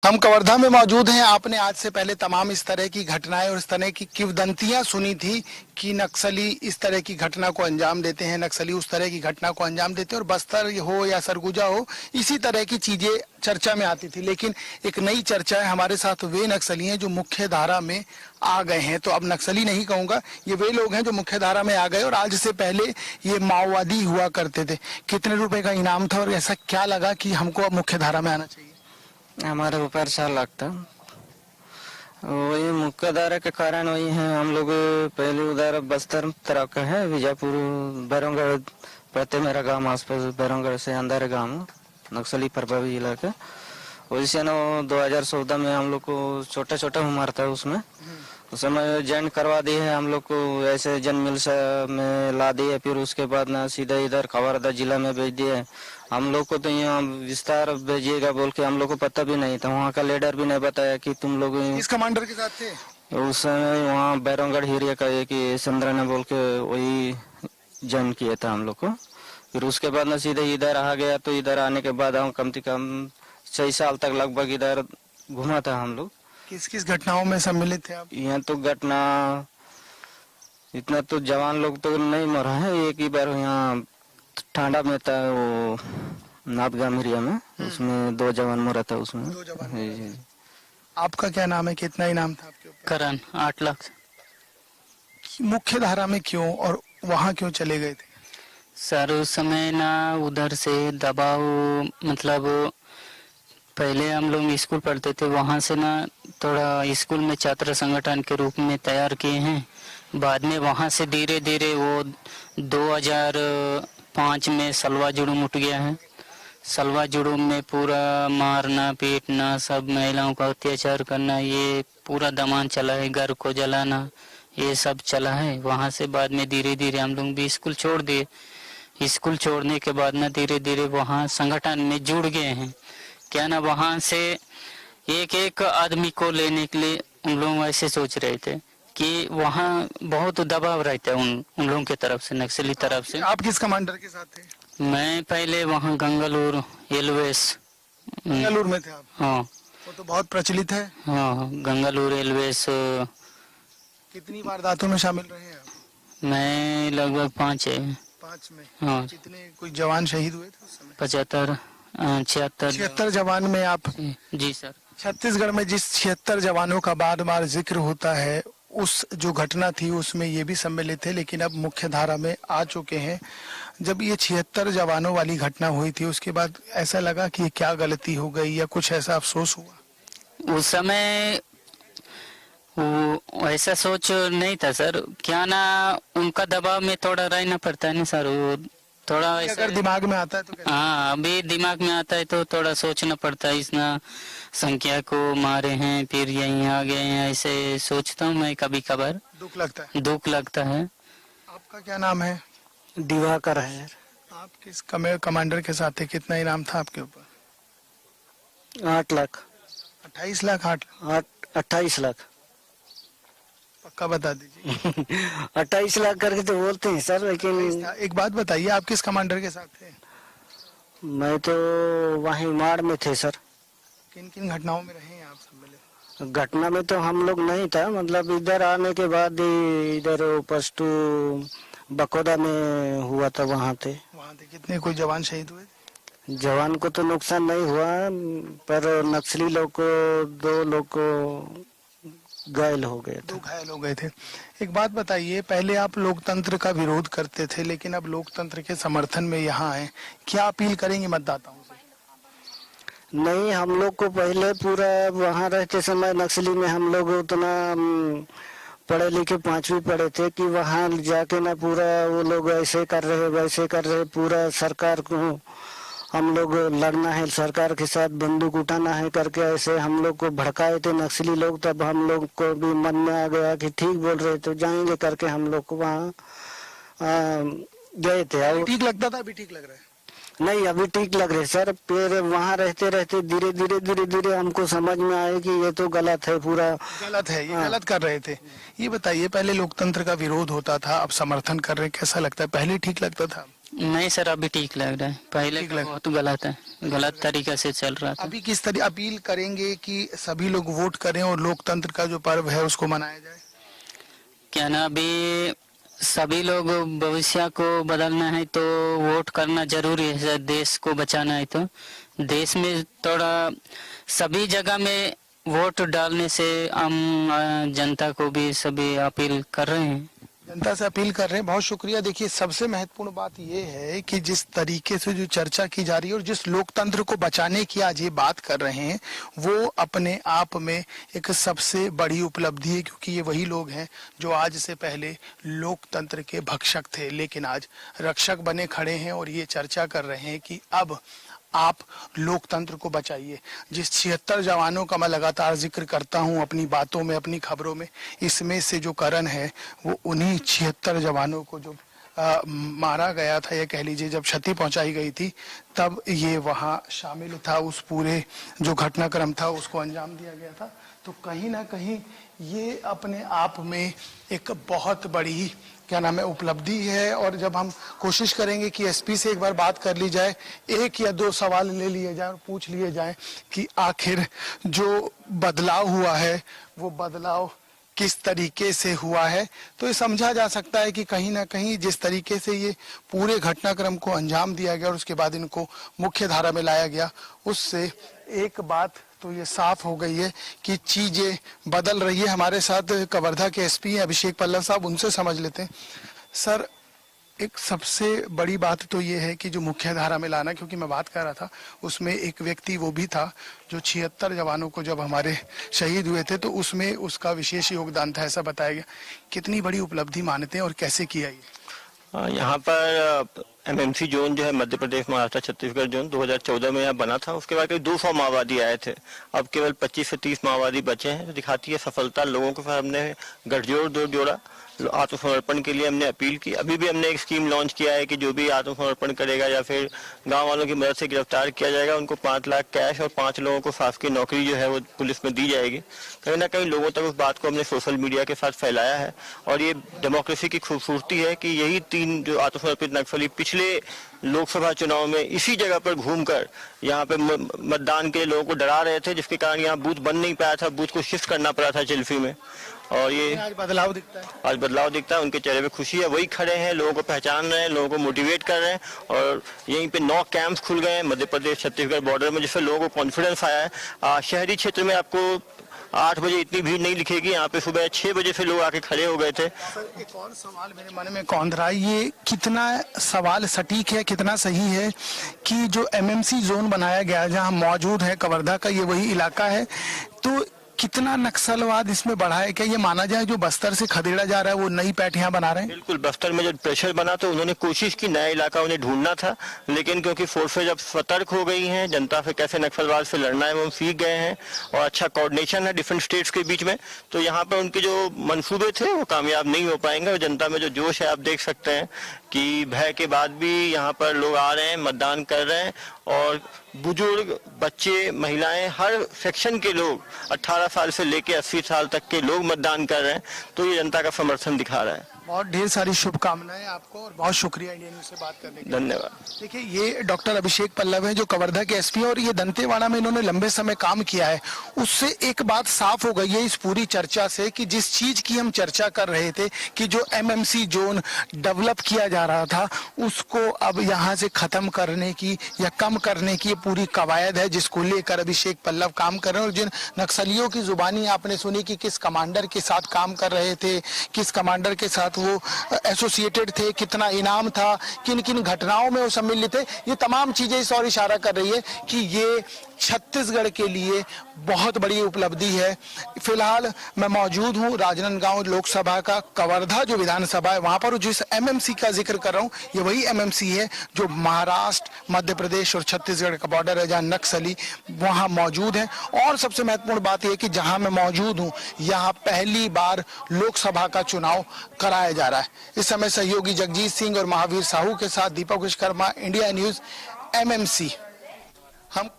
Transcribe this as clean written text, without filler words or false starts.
हम कवर्धा में मौजूद हैं। आपने आज से पहले तमाम इस तरह की घटनाएं और इस तरह की किंवदंतियां सुनी थी कि नक्सली इस तरह की घटना को अंजाम देते हैं, नक्सली उस तरह की घटना को अंजाम देते हैं, और बस्तर हो या सरगुजा हो, इसी तरह की चीजें चर्चा में आती थी। लेकिन एक नई चर्चा है, हमारे साथ वे नक्सली हैं जो मुख्य धारा में आ गए हैं। तो अब नक्सली नहीं कहूंगा, ये वे लोग हैं जो मुख्य धारा में आ गए और आज से पहले ये माओवादी हुआ करते थे। कितने रुपए का इनाम था और ऐसा क्या लगा कि हमको अब मुख्य धारा में आना चाहिए? हमारे ऊपर 4 लाख था। वही मुख्य धारा के कारण वही है। हम लोग पहले उधर बस्तर तरफ का है, बीजापुर बैरंगढ़ पड़ते मेरा गांव आसपास, बैरंगढ़ से अंदर गांव नक्सली प्रभावी इलाका। वही से ना 2014 में हम लोग को छोटा छोटा उम्र था, उसमें उस समय ज्वाइन करवा दिए है हम लोग को, ऐसे जन मिल में ला दिए। फिर उसके बाद ना सीधा इधर कवर्धा जिला में भेज दिए। हम लोग को तो यहाँ विस्तार भेजिएगा बोल के हम लोग को पता भी नहीं था। वहाँ का लीडर भी नहीं बताया कि तुम लोग इस कमांडर के साथ थे उस समय। वहाँ बैरंगढ़ हिरिया का एक चंद्र ने बोल के वही ज्वाइन किया था हम लोग को। फिर उसके बाद ना सीधे इधर आ गया। तो इधर आने के बाद हम कम से कम 6 साल तक लगभग इधर घुमा था हम लोग। किस किस घटनाओं में सम्मिलित थे आप? यहाँ तो घटना इतना तो जवान लोग तो नहीं मरा है। एक ही बार यहाँ ठांडा में था, वो नाथगाम एरिया में, उसमें 2 जवान मरा था उसमें। 2 जवान। आपका क्या नाम है? कितना इनाम था आपके ऊपर? करण 8 लाख। मुख्य धारा में क्यों और वहाँ क्यों चले गए थे? सर उस समय ना उधर से दबाव, मतलब पहले हम लोग स्कूल पढ़ते थे, वहाँ से ना थोड़ा स्कूल में छात्र संगठन के रूप में तैयार किए हैं। बाद में वहाँ से धीरे धीरे वो 2005 में सलवा जुड़ूम उठ गया है। सलवा जुड़ूम में पूरा मारना पीटना, सब महिलाओं का अत्याचार करना, ये पूरा दमान चला है। घर को जलाना, ये सब चला है। वहाँ से बाद में धीरे धीरे हम लोग भी स्कूल छोड़ दिए। स्कूल छोड़ने के बाद ना धीरे धीरे वहाँ संगठन में जुड़ गए हैं। क्या ना वहाँ से एक एक आदमी को लेने के लिए उन लोग ऐसे सोच रहे थे कि वहाँ बहुत दबाव रहता है उन लोगों की तरफ से, नक्सली तरफ से। आप किस कमांडर के साथ थे? मैं पहले वहाँ गंगालूर एलवेस। गंगालूर में थे आप? हाँ। वो तो बहुत प्रचलित है। हाँ, गंगालूर एलवेस। कितनी वारदातों में शामिल रहे हैं आप? मैं लगभग 5 है। 5 में? हाँ। कितने कोई जवान शहीद हुए थे उस समय? 76 जवान में आप? जी सर। छत्तीसगढ़ में जिस 76 जवानों का बार बार जिक्र होता है, उस जो घटना थी उसमें ये भी सम्मिलित थे, लेकिन अब मुख्य धारा में आ चुके हैं। जब ये 76 जवानों वाली घटना हुई थी, उसके बाद ऐसा लगा कि ये क्या गलती हो गई या कुछ ऐसा अफसोस हुआ? उस समय वो ऐसा सोच नहीं था सर। क्या ना उनका दबाव में थोड़ा रहना पड़ता है ना सर। वो थोड़ा अगर दिमाग में आता है तो कैसे? हाँ, अभी दिमाग में आता है तो थोड़ा सोचना पड़ता है। इतना संख्या को मारे हैं, फिर यहीं आ गए हैं, ऐसे सोचता हूँ मैं कभी कभार। दुख लगता है। दुख लगता है। आपका क्या नाम है? दिवाकर है। आप किस कमांडर के साथ थे? कितना इनाम था आपके ऊपर? 8 लाख। 28 लाख? 28 लाख। पक्का बता दीजिए। 28 लाख करके तो बोलते हैं सर, लेकिन एक बात बताइए, आप किस कमांडर के साथ थे? मैं तो वहीं माड़ में थे सर। किन किन घटनाओं में रहे हैं आप सम्मिलित? घटना में तो हम लोग नहीं था, मतलब इधर आने के बाद इधर पश्तू बकोदा में हुआ था, वहाँ थे। वहाँ थे। कितने कोई जवान शहीद हुए? जवान को तो नुकसान नहीं हुआ, पर नक्सली लोग को 2 लोग को घायल हो गए थे। 2 घायल हो गए थे। एक बात बताइए, पहले आप लोकतंत्र का विरोध करते थे, लेकिन अब लोकतंत्र के समर्थन में यहाँ आए, क्या अपील करेंगे मतदाताओं से? नहीं, हम लोग को पहले पूरा वहाँ रहते समय नक्सली में हम लोग उतना पढ़े लिखे 5वीं पढ़े थे कि वहाँ जाके ना पूरा वो लोग ऐसे कर रहे वैसे कर रहे, पूरा सरकार को हम लोग लड़ना है, सरकार के साथ बंदूक उठाना है करके ऐसे हम लोग को भड़काए थे नक्सली लोग। तब हम लोग को भी मन में आ गया कि ठीक बोल रहे तो जाएंगे करके हम लोग को वहाँ गए थे। ठीक लगता था? अभी ठीक लग रहा है? नहीं, अभी ठीक लग रहे सर। फिर वहाँ रहते रहते धीरे धीरे हमको समझ में आया कि ये तो गलत है, पूरा गलत है, ये गलत कर रहे थे। ये बताइए, पहले लोकतंत्र का विरोध होता था, अब समर्थन कर रहे हैं, कैसा लगता है? पहले ठीक लगता था? नहीं सर, अभी ठीक लग रहा है, पहले ठीक का लग- बहुत गलत है, गलत तरीके से चल रहा था। अभी किस तरह अपील करेंगे कि सभी लोग वोट करें और लोकतंत्र का जो पर्व है उसको मनाया जाए? क्या ना, अभी सभी लोग भविष्य को बदलना है तो वोट करना जरूरी है सर, देश को बचाना है तो देश में थोड़ा सभी जगह में वोट डालने से हम जनता को भी सभी अपील कर रहे हैं। जनता से अपील कर रहे हैं। बहुत शुक्रिया। देखिए, सबसे महत्वपूर्ण बात यह है कि जिस तरीके से जो चर्चा की जा रही है और जिस लोकतंत्र को बचाने की आज ये बात कर रहे हैं, वो अपने आप में एक सबसे बड़ी उपलब्धि है, क्योंकि ये वही लोग हैं जो आज से पहले लोकतंत्र के भक्षक थे, लेकिन आज रक्षक बने खड़े हैं और ये चर्चा कर रहे हैं कि अब आप लोकतंत्र को बचाइए। जिस 76 जवानों का मैं लगातार जिक्र करता हूं अपनी बातों में, अपनी खबरों में, इसमें से जो करण है वो उन्हीं 76 जवानों को जो मारा गया था, या कह लीजिए जब क्षति पहुंचाई गई थी, तब ये वहां शामिल था, उस पूरे जो घटनाक्रम था उसको अंजाम दिया गया था। तो कहीं ना कहीं ये अपने आप में एक बहुत बड़ी क्या नाम है उपलब्धि है। और जब हम कोशिश करेंगे कि एसपी से एक बार बात कर ली जाए, एक या दो सवाल ले लिए जाए और पूछ लिए जाए कि आखिर जो बदलाव हुआ है वो बदलाव किस तरीके से हुआ है, तो ये समझा जा सकता है कि कहीं ना कहीं जिस तरीके से ये पूरे घटनाक्रम को अंजाम दिया गया और उसके बाद इनको मुख्य धारा में लाया गया, उससे एक बात तो ये साफ हो गई है कि चीजें बदल रही है। हमारे साथ कवर्धा के एसपी हैं अभिषेक पल्लव साहब, उनसे समझ लेते हैं। सर, एक सबसे बड़ी बात तो ये है कि जो मुख्य धारा में लाना, क्योंकि मैं बात कर रहा था उसमें एक व्यक्ति वो भी था जो 76 जवानों को जब हमारे शहीद हुए थे तो उसमें उसका विशेष योगदान था, ऐसा बताया गया। कितनी बड़ी उपलब्धि मानते हैं और कैसे किया ये? यहाँ पर एमएमसी जोन जो है मध्य प्रदेश, महाराष्ट्र, छत्तीसगढ़ जोन 2014 में यहाँ बना था। उसके बाद करीब 200 माओवादी आए थे, अब केवल 25 से 30 माओवादी बचे हैं। तो दिखाती है सफलता। लोगों के साथ हमने गठजोड़ जोड़ा, आत्मसमर्पण के लिए हमने अपील की। अभी भी हमने एक स्कीम लॉन्च किया है कि जो भी आत्मसमर्पण करेगा या फिर गांव वालों की मदद से गिरफ्तार किया जाएगा, उनको 5 लाख कैश और 5 लोगों को शासकीय नौकरी जो है वो पुलिस में दी जाएगी। कहीं ना कहीं लोगों तक उस बात को हमने सोशल मीडिया के साथ फैलाया है और ये डेमोक्रेसी की खूबसूरती है कि यही 3 जो आत्मसमर्पित नक्सली पिछले लोकसभा चुनाव में इसी जगह पर घूमकर यहाँ पे मतदान के लोगों को डरा रहे थे, जिसके कारण यहाँ बूथ बन नहीं पाया था, बूथ को शिफ्ट करना पड़ा था चिल्फी में। और ये आज बदलाव दिखता है, आज बदलाव दिखता है, उनके चेहरे पे खुशी है, वही खड़े हैं, लोगों को पहचान रहे हैं, लोगों को मोटिवेट कर रहे हैं। और यहीं पे 9 कैंप्स खुल गए हैं मध्य प्रदेश छत्तीसगढ़ बॉर्डर में, जिससे लोगों को कॉन्फिडेंस आया है। शहरी क्षेत्र में आपको 8 बजे इतनी भीड़ नहीं दिखेगी, यहाँ पे सुबह 6 बजे से लोग आके खड़े हो गए थे। सर, एक और सवाल मेरे मन में कौन रहा है, ये कितना सवाल सटीक है, कितना सही है कि जो एमएमसी जोन बनाया गया जहां मौजूद है कवर्धा का, ये वही इलाका है, तो कितना नक्सलवाद इसमें बढ़ा है? क्या ये माना जाए जो बस्तर से खदेड़ा जा रहा है वो नई पैठ यहाँ बना रहे हैं? बिल्कुल, बस्तर में जब प्रेशर बना तो उन्होंने कोशिश की नया इलाका उन्हें ढूंढना था, लेकिन क्योंकि फोर्सेज जब सतर्क हो गई हैं, जनता से कैसे नक्सलवाद से लड़ना है वो सीख गए हैं और अच्छा कोऑर्डिनेशन है डिफरेंट स्टेट्स के बीच में, तो यहाँ पर उनके जो मंसूबे थे वो कामयाब नहीं हो पाएंगे। और जनता में जो जोश है आप देख सकते हैं कि भय के बाद भी यहाँ पर लोग आ रहे हैं, मतदान कर रहे हैं और बुजुर्ग, बच्चे, महिलाएं, हर सेक्शन के लोग 18 साल से लेकर 80 साल तक के लोग मतदान कर रहे हैं। तो ये जनता का समर्थन दिखा रहा है। बहुत ढेर सारी शुभकामनाएं आपको और बहुत शुक्रिया इंडिया न्यूज से बात करने के लिए। धन्यवाद। देखिए, ये डॉक्टर अभिषेक पल्लव हैं जो कवर्धा के एसपी और ये दंतेवाड़ा में इन्होंने लंबे समय काम किया है। उससे एक बात साफ हो गई है इस पूरी चर्चा से कि जिस चीज की हम चर्चा कर रहे थे कि जो एमएमसी जोन डेवलप किया जा रहा था उसको अब यहाँ से खत्म करने की या कम करने की पूरी कवायद है, जिसको लेकर अभिषेक पल्लव काम कर रहे हैं। और जिन नक्सलियों की जुबानी आपने सुनी कि किस कमांडर के साथ काम कर रहे थे, किस कमांडर के साथ वो एसोसिएटेड थे, कितना इनाम था, किन किन घटनाओं में वो सम्मिलित थे, ये तमाम चीजें इस और इशारा कर रही है कि ये छत्तीसगढ़ के लिए बहुत बड़ी उपलब्धि है। फिलहाल मैं मौजूद हूँ राजनांदगांव लोकसभा का कवर्धा जो विधानसभा है वहां पर, जिस एमएमसी का जिक्र कर रहा हूँ ये वही एमएमसी है जो महाराष्ट्र, मध्य प्रदेश और छत्तीसगढ़ का बॉर्डर है, जहाँ नक्सली वहां मौजूद है। और सबसे महत्वपूर्ण बात यह कि जहां मैं मौजूद हूँ यहाँ पहली बार लोकसभा का चुनाव कराया जा रहा है। इस समय सहयोगी जगजीत सिंह और महावीर साहू के साथ दीपक विश्वकर्मा, इंडिया न्यूज, एमएमसी। हम